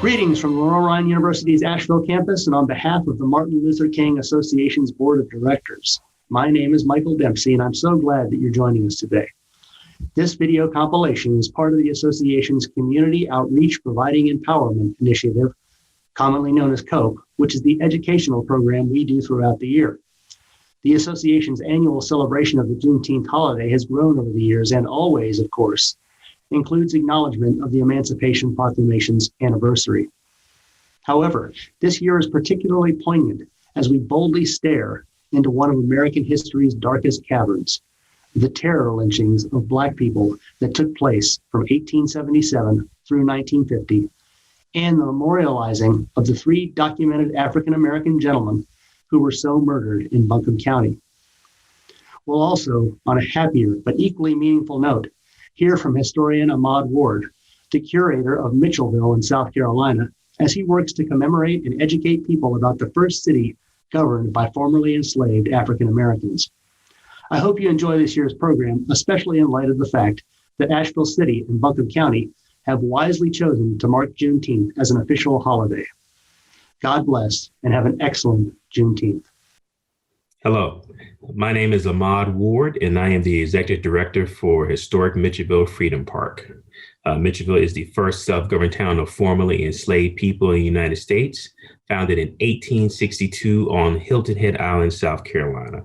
Greetings from Laurel Ryan University's Asheville campus and on behalf of the Martin Luther King Association's Board of Directors. My name is Michael Dempsey, and I'm so glad that you're joining us today. This video compilation is part of the association's Community Outreach Providing Empowerment Initiative, commonly known as COPE, which is the educational program we do throughout the year. The association's annual celebration of the Juneteenth holiday has grown over the years and always, of course, includes acknowledgement of the Emancipation Proclamation's anniversary. However, this year is particularly poignant as we boldly stare into one of American history's darkest caverns, the terror lynchings of Black people that took place from 1877 through 1950, and the memorializing of the 3 documented African-American gentlemen who were so murdered in Buncombe County. We'll also, on a happier but equally meaningful note, hear from historian Ahmad Ward, the curator of Mitchelville in South Carolina, as he works to commemorate and educate people about the first city governed by formerly enslaved African Americans. I hope you enjoy this year's program, especially in light of the fact that Asheville City and Buncombe County have wisely chosen to mark Juneteenth as an official holiday. God bless and have an excellent Juneteenth. Hello, my name is Ahmad Ward, and I am the Executive Director for Historic Mitchelville Freedom Park. Mitchelville is the first self-governed town of formerly enslaved people in the United States, founded in 1862 on Hilton Head Island, South Carolina.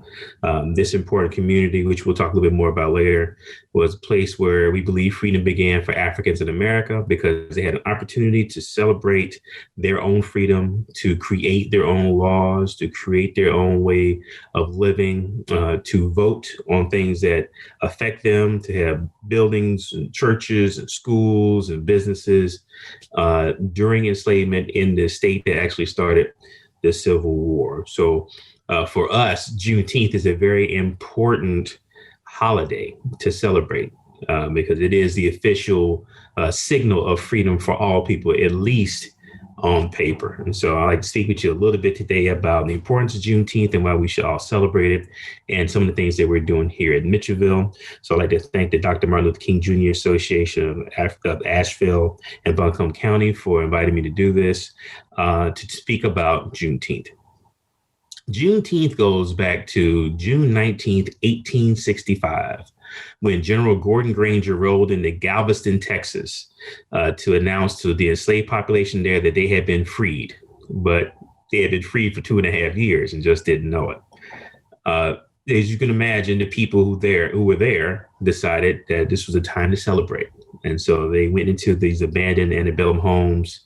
This important community, which we'll talk a little bit more about later, was a place where we believe freedom began for Africans in America because they had an opportunity to celebrate their own freedom, to create their own laws, to create their own way of living, to vote on things that affect them, to have buildings and churches and schools and businesses during enslavement in the state that actually started the Civil War. So for us, Juneteenth is a very important holiday to celebrate because it is the official signal of freedom for all people, at least on paper. And so I'd like to speak with you a little bit today about the importance of Juneteenth and why we should all celebrate it and some of the things that we're doing here at Mitchelville. So I'd like to thank the Dr. Martin Luther King Jr. Association of Asheville and Buncombe County for inviting me to do this, to speak about Juneteenth. Juneteenth goes back to June 19th, 1865, when General Gordon Granger rolled into Galveston, Texas, to announce to the enslaved population there that they had been freed, but they had been freed for 2.5 years and just didn't know it. As you can imagine, the people who were there decided that this was a time to celebrate. And so they went into these abandoned antebellum homes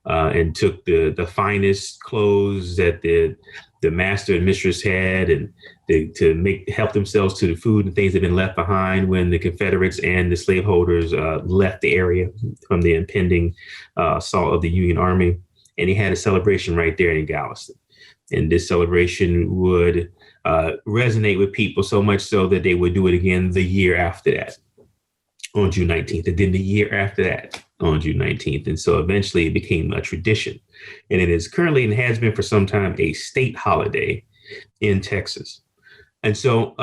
and took the finest clothes that the master and mistress had, and to help themselves to the food and things that had been left behind when the Confederates and the slaveholders left the area from the impending assault of the Union Army. And he had a celebration right there in Galveston. And this celebration would resonate with people so much so that they would do it again the year after that, on June 19th, and then the year after that on June 19th. And so eventually it became a tradition. And it is currently, and has been for some time, a state holiday in Texas. And so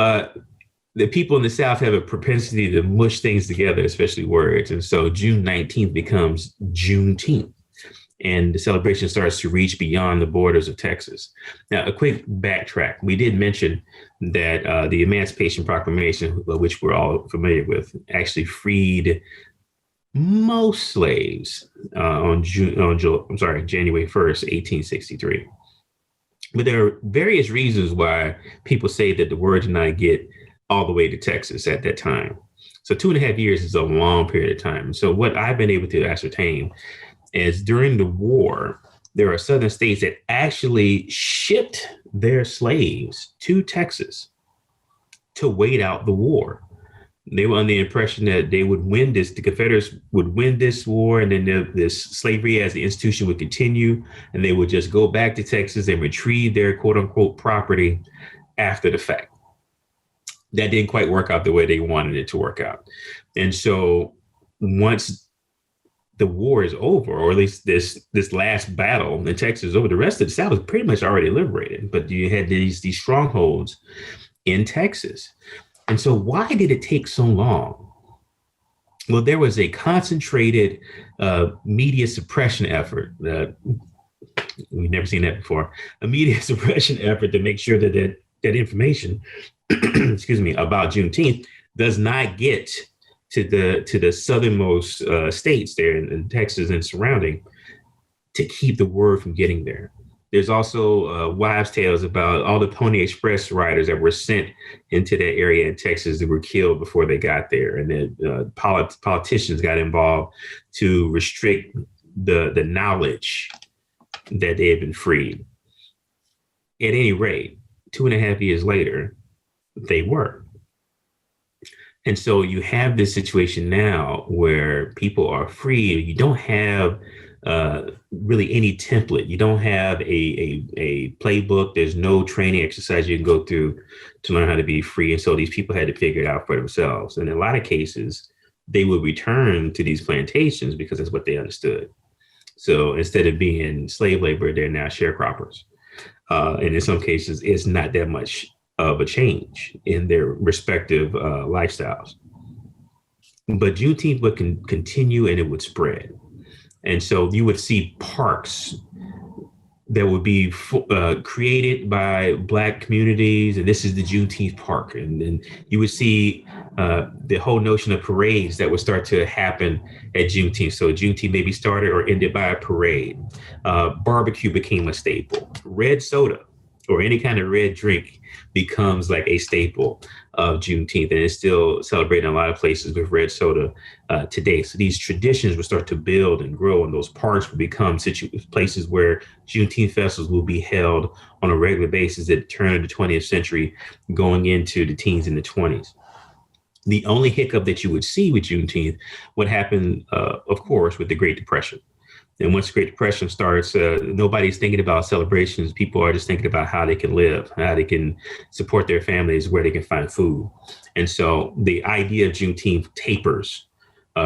the people in the South have a propensity to mush things together, especially words. And so June 19th becomes Juneteenth, and the celebration starts to reach beyond the borders of Texas. Now, a quick backtrack. We did mention that the Emancipation Proclamation, which we're all familiar with, actually freed most slaves on January 1st, 1863. But there are various reasons why people say that the word did not get all the way to Texas at that time. So 2.5 years is a long period of time. So what I've been able to ascertain is during the war, there are southern states that actually shipped their slaves to Texas to wait out the war. They were under the impression that they would win this, the Confederates would win this war, and then this slavery as the institution would continue, and they would just go back to Texas and retrieve their quote unquote property after the fact. That didn't quite work out the way they wanted it to work out. And so once the war is over, or at least this last battle in Texas is over, the rest of the South was pretty much already liberated, but you had these strongholds in Texas. And so why did it take so long Well, there was a concentrated media suppression effort. We've never seen that before. A media suppression effort to make sure that information, excuse me, about Juneteenth does not get to the southernmost states there in Texas and surrounding, to keep the word from getting there. There's also wives' tales about all the Pony Express riders that were sent into that area in Texas that were killed before they got there. And then politicians got involved to restrict the knowledge that they had been freed. At any rate, 2.5 years later, they were. And so you have this situation now where people are free. You don't have really any template. You don't have a playbook. There's no training exercise you can go through to learn how to be free. And so these people had to figure it out for themselves. And in a lot of cases, they would return to these plantations because that's what they understood. So instead of being slave labor, they're now sharecroppers. And in some cases, it's not that much of a change in their respective lifestyles. But Juneteenth would continue and it would spread. And so you would see parks that would be created by Black communities. And this is the Juneteenth Park. And then you would see the whole notion of parades that would start to happen at Juneteenth. So Juneteenth maybe started or ended by a parade. Barbecue became a staple. Red soda or any kind of red drink becomes like a staple of Juneteenth, and it's still celebrated in a lot of places with red soda today. So these traditions will start to build and grow, and those parks will become places where Juneteenth festivals will be held on a regular basis at the turn of the 20th century, going into the teens and the 20s. The only hiccup that you would see with Juneteenth would happen, of course, with the Great Depression. And once the Great Depression starts, nobody's thinking about celebrations. People are just thinking about how they can live, how they can support their families, where they can find food. And so the idea of Juneteenth tapers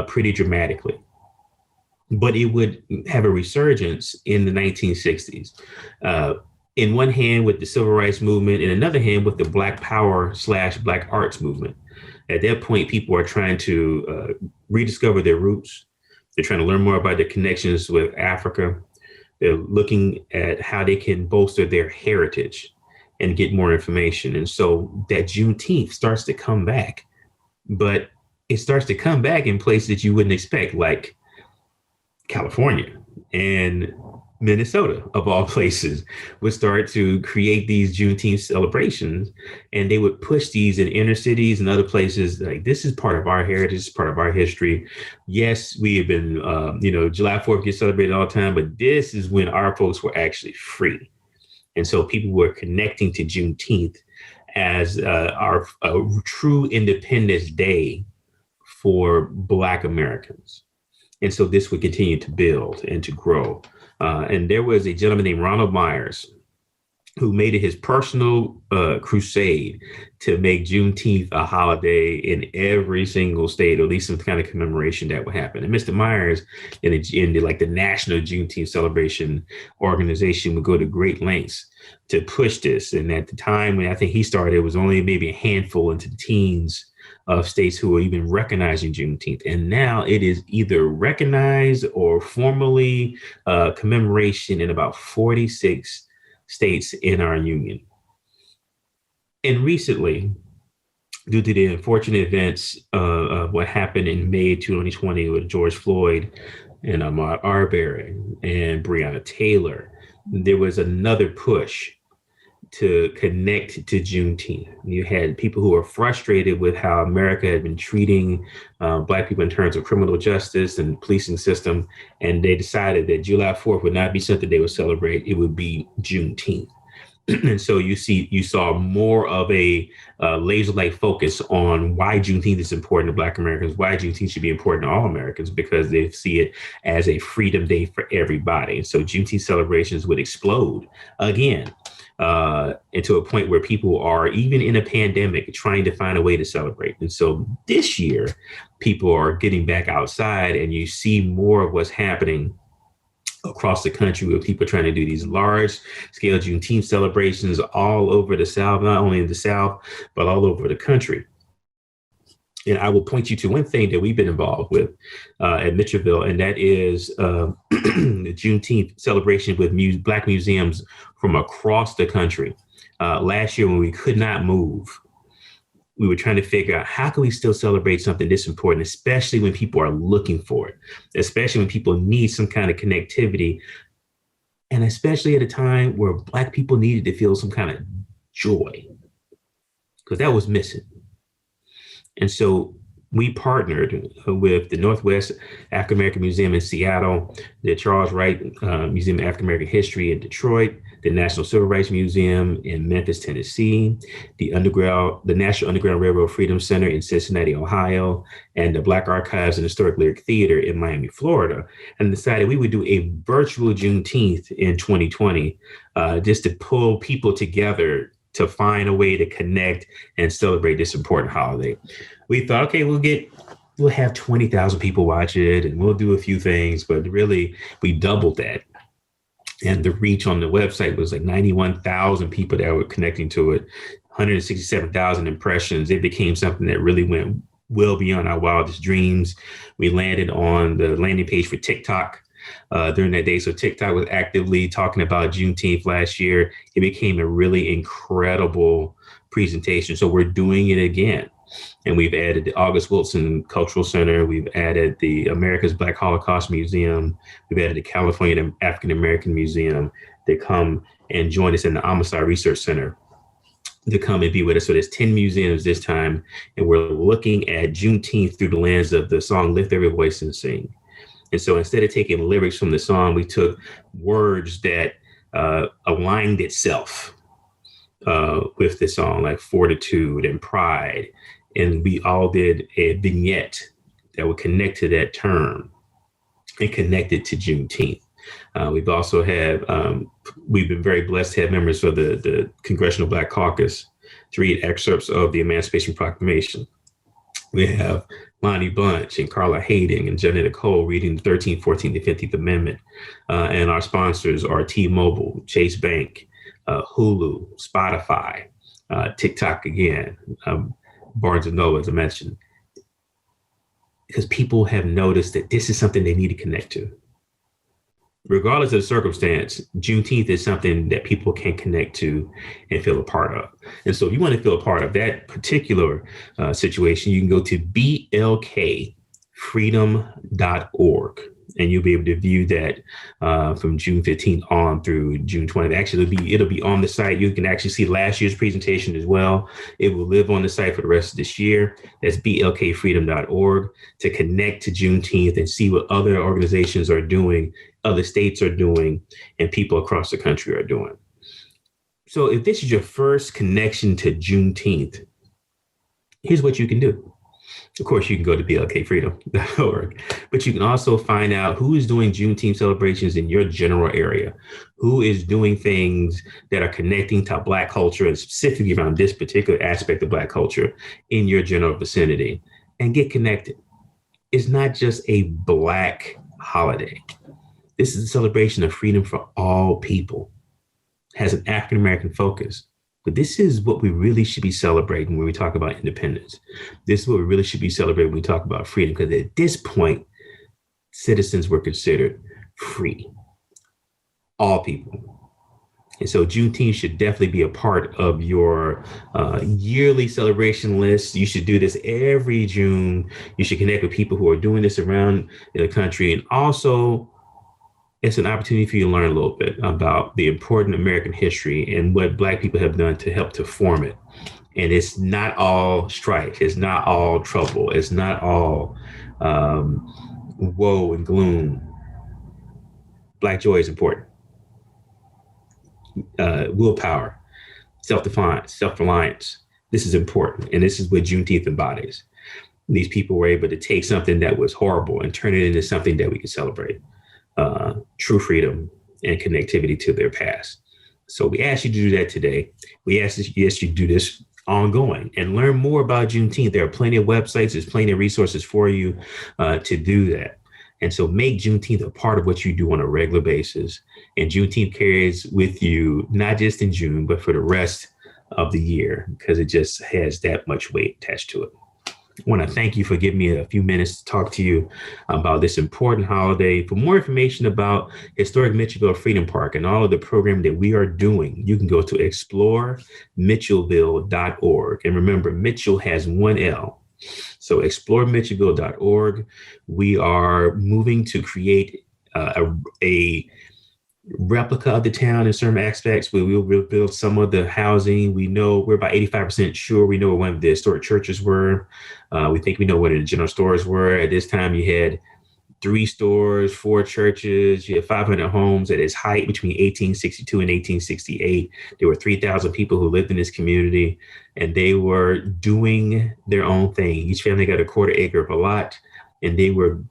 pretty dramatically. But it would have a resurgence in the 1960s. In one hand with the Civil Rights Movement, in another hand with the Black Power / Black Arts Movement. At that point, people are trying to rediscover their roots. They're trying to learn more about their connections with Africa. They're looking at how they can bolster their heritage and get more information. And so that Juneteenth starts to come back, but it starts to come back in places that you wouldn't expect, like California and Minnesota, of all places, would start to create these Juneteenth celebrations, and they would push these in inner cities and other places. Like, this is part of our heritage, this is part of our history. Yes, we have been, July 4th gets celebrated all the time, but this is when our folks were actually free. And so people were connecting to Juneteenth as our true Independence Day for Black Americans. And so this would continue to build and to grow. And there was a gentleman named Ronald Myers who made it his personal crusade to make Juneteenth a holiday in every single state, or at least some kind of commemoration that would happen. And Mr. Myers, in the National Juneteenth Celebration Organization, would go to great lengths to push this. And at the time when I think he started, it was only maybe a handful into the teens of states who are even recognizing Juneteenth. And now it is either recognized or formally commemoration in about 46 states in our union. And recently, due to the unfortunate events of what happened in May 2020 with George Floyd and Ahmad Arbery and Breonna Taylor, there was another push to connect to Juneteenth. You had people who were frustrated with how America had been treating Black people in terms of criminal justice and policing system. And they decided that July 4th would not be something they would celebrate. It would be Juneteenth. And so you saw more of a laser-like focus on why Juneteenth is important to Black Americans, why Juneteenth should be important to all Americans, because they see it as a freedom day for everybody. And so Juneteenth celebrations would explode again. Into a point where people are, even in a pandemic, trying to find a way to celebrate. And so this year, people are getting back outside, and you see more of what's happening across the country with people trying to do these large scale Juneteenth celebrations all over the South, not only in the South, but all over the country. And I will point you to one thing that we've been involved with at Mitchelville, and that is the Juneteenth celebration with Black museums from across the country. Last year, when we could not move, we were trying to figure out how can we still celebrate something this important, especially when people are looking for it, especially when people need some kind of connectivity, and especially at a time where Black people needed to feel some kind of joy, because that was missing. And so we partnered with the Northwest African American Museum in Seattle, the Charles Wright Museum of African American History in Detroit, the National Civil Rights Museum in Memphis, Tennessee, the National Underground Railroad Freedom Center in Cincinnati, Ohio, and the Black Archives and Historic Lyric Theater in Miami, Florida, and decided we would do a virtual Juneteenth in 2020 just to pull people together to find a way to connect and celebrate this important holiday. We thought, okay, we'll have 20,000 people watch it and we'll do a few things, but really we doubled that. And the reach on the website was like 91,000 people that were connecting to it, 167,000 impressions. It became something that really went well beyond our wildest dreams. We landed on the landing page for TikTok during that day. So TikTok was actively talking about Juneteenth last year. It became a really incredible presentation. So we're doing it again. And we've added the August Wilson Cultural Center. We've added the America's Black Holocaust Museum. We've added the California African American Museum to come and join us in the Homicide Research Center to come and be with us. So there's 10 museums this time. And we're looking at Juneteenth through the lens of the song Lift Every Voice and Sing. And so instead of taking lyrics from the song, we took words that aligned itself with the song, like fortitude and pride. And we all did a vignette that would connect to that term and connect it to Juneteenth. We've also we've been very blessed to have members of the Congressional Black Caucus to read excerpts of the Emancipation Proclamation. We have Lonnie Bunch and Carla Hayden and Janetta Cole reading the 13th, 14th, and 15th Amendment. And our sponsors are T-Mobile, Chase Bank, Hulu, Spotify, TikTok again, Barnes & Noble, as I mentioned, because people have noticed that this is something they need to connect to. Regardless of the circumstance, Juneteenth is something that people can connect to and feel a part of. And so if you want to feel a part of that particular situation, you can go to blkfreedom.org. And you'll be able to view that from June 15th on through June 20th. Actually, it'll be on the site. You can actually see last year's presentation as well. It will live on the site for the rest of this year. That's blkfreedom.org to connect to Juneteenth and see what other organizations are doing, other states are doing, and people across the country are doing. So if this is your first connection to Juneteenth, here's what you can do. Of course, you can go to blkfreedom.org, but you can also find out who is doing Juneteenth celebrations in your general area, who is doing things that are connecting to Black culture and specifically around this particular aspect of Black culture in your general vicinity, and get connected. It's not just a Black holiday. This is a celebration of freedom for all people. It has an African American focus. But this is what we really should be celebrating when we talk about independence. This is what we really should be celebrating when we talk about freedom, because at this point, citizens were considered free, all people. And so Juneteenth should definitely be a part of your yearly celebration list. You should do this every June. You should connect with people who are doing this around the country. And also, it's an opportunity for you to learn a little bit about the important American history and what Black people have done to help to form it. And it's not all strife. It's not all trouble. It's not all woe and gloom. Black joy is important. Willpower, self-defiance, self-reliance. This is important. And this is what Juneteenth embodies. These people were able to take something that was horrible and turn it into something that we can celebrate. True freedom and connectivity to their past. So we ask you to do that today. We ask you to do this ongoing and learn more about Juneteenth. There are plenty of websites, there's plenty of resources for you to do that. And so make Juneteenth a part of what you do on a regular basis. And Juneteenth carries with you, not just in June, but for the rest of the year, because it just has that much weight attached to it. I want to thank you for giving me a few minutes to talk to you about this important holiday. For more information about Historic Mitchelville Freedom Park and all of the programming that we are doing, you can go to exploremitchelville.org. And remember, Mitchell has one L. So exploremitchelville.org. We are moving to create a replica of the town in certain aspects. We will rebuild some of the housing. We know we're about 85% sure we know where one of the historic churches were. We think we know where the general stores were. At this time, you had 3 stores, 4 churches, you had 500 homes at its height between 1862 and 1868. There were 3,000 people who lived in this community, and they were doing their own thing. Each family got a quarter acre of a lot, and they were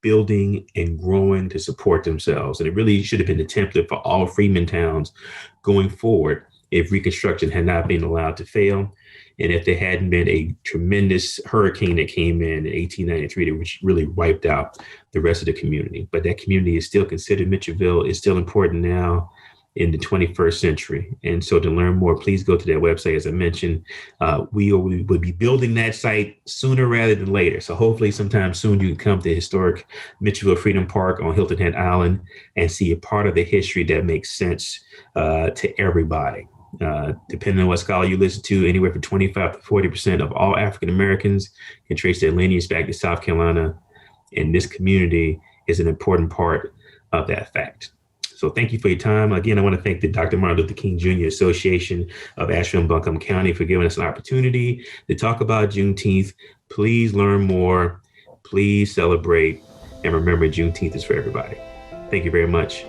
building and growing to support themselves. And it really should have been the template for all Freedmen towns going forward if Reconstruction had not been allowed to fail. And if there hadn't been a tremendous hurricane that came in 1893, which really wiped out the rest of the community. But that community is still considered, Mitchellville is still important now in the 21st century. And so to learn more, please go to that website. As I mentioned, we will be building that site sooner rather than later. So hopefully sometime soon you can come to Historic Mitchelville Freedom Park on Hilton Head Island and see a part of the history that makes sense to everybody. Depending on what scholar you listen to, anywhere from 25 to 40% of all African Americans can trace their lineage back to South Carolina. And this community is an important part of that fact. So thank you for your time. Again, I want to thank the Dr. Martin Luther King Jr. Association of Asheville and Buncombe County for giving us an opportunity to talk about Juneteenth. Please learn more. Please celebrate. And remember, Juneteenth is for everybody. Thank you very much.